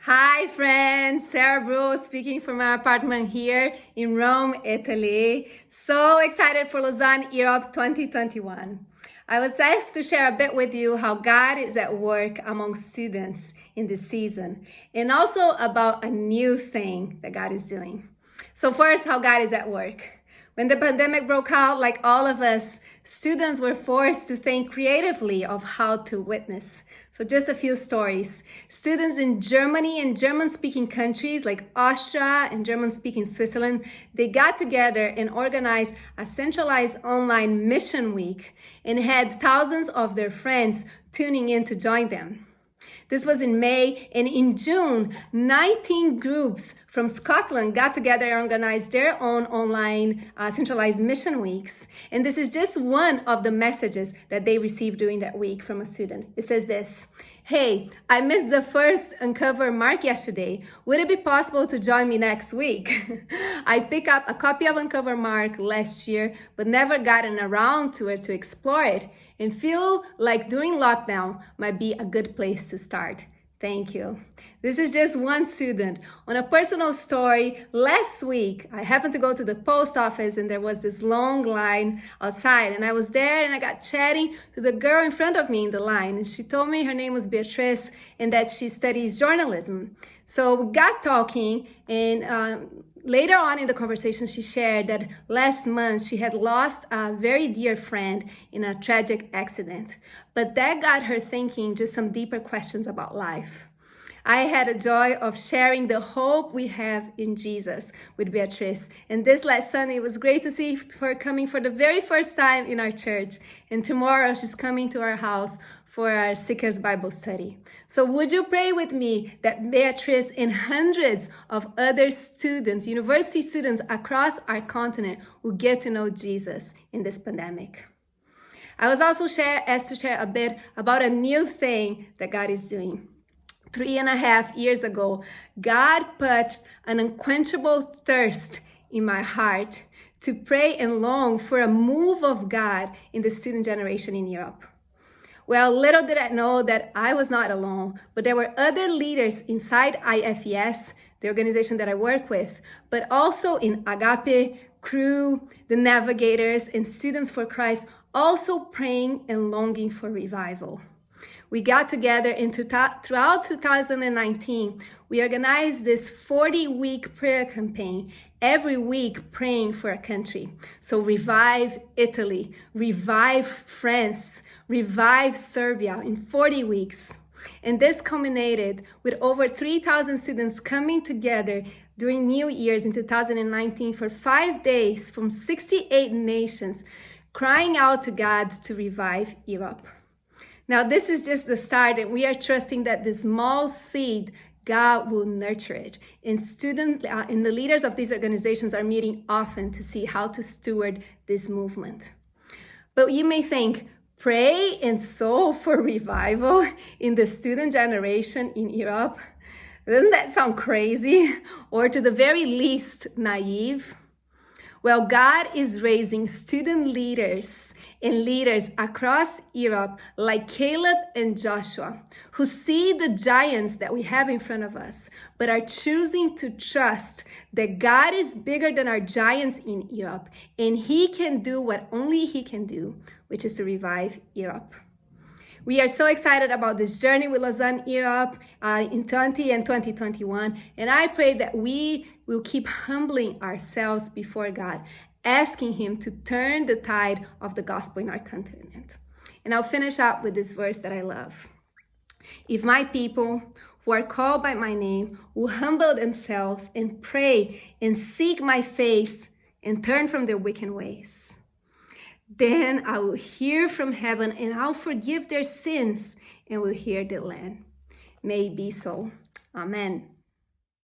Hi friends, Sarah Breuel speaking from my apartment here in Rome, Italy. So excited for Lausanne Europe 2021. I was asked to share a bit with you how God is at work among students in this season and also about a new thing that God is doing. So first, how God is at work. When the pandemic broke out, like all of us, students were forced to think creatively of how to witness. So just a few stories. Students in Germany and German-speaking countries like Austria and German-speaking Switzerland, they got together and organized a centralized online mission week and had thousands of their friends tuning in to join them. This was in May, and in June, 19 groups from Scotland got together and organized their own online centralized mission weeks. And this is just one of the messages that they received during that week from a student. It says this: "Hey, I missed the first Uncover Mark yesterday. Would it be possible to join me next week? I picked up a copy of Uncover Mark last year, but never gotten around to it to explore it, and feel like during lockdown might be a good place to start. Thank you." This is just one student. On a personal story, last week, I happened to go to the post office and there was this long line outside, and I was there and I got chatting to the girl in front of me in the line, and she told me her name was Beatrice and that she studies journalism. So we got talking, and later on in the conversation, she shared that last month she had lost a very dear friend in a tragic accident. But that got her thinking just some deeper questions about life. I had a joy of sharing the hope we have in Jesus with Beatrice. And this last Sunday, it was great to see her coming for the very first time in our church. And tomorrow she's coming to our house for our Seekers Bible study. So would you pray with me that Beatrice and hundreds of other students, university students across our continent, will get to know Jesus in this pandemic? I was also asked to share a bit about a new thing that God is doing. 3.5 years ago, God put an unquenchable thirst in my heart to pray and long for a move of God in the student generation in Europe. Well, little did I know that I was not alone, but there were other leaders inside IFES, the organization that I work with, but also in Agape, Crew, the Navigators, and Students for Christ, also praying and longing for revival. We got together throughout 2019. We organized this 40-week prayer campaign, every week praying for a country. So revive Italy, revive France, revive Serbia in 40 weeks. And this culminated with over 3,000 students coming together during New Year's in 2019 for 5 days from 68 nations, crying out to God to revive Europe. Now, this is just the start, and we are trusting that this small seed, God will nurture it. And the leaders of these organizations are meeting often to see how to steward this movement. But you may think, pray and sow for revival in the student generation in Europe? Doesn't that sound crazy? Or to the very least, naive? Well, God is raising student leaders and leaders across Europe like Caleb and Joshua, who see the giants that we have in front of us, but are choosing to trust that God is bigger than our giants in Europe, and He can do what only He can do, which is to revive Europe. We are so excited about this journey with Lausanne Europe in 2021, and I pray that we will keep humbling ourselves before God, asking Him to turn the tide of the gospel in our continent. And I'll finish up with this verse that I love. "If my people who are called by my name will humble themselves and pray and seek my face and turn from their wicked ways, then I will hear from heaven and I'll forgive their sins and will heal their land." May it be so. Amen.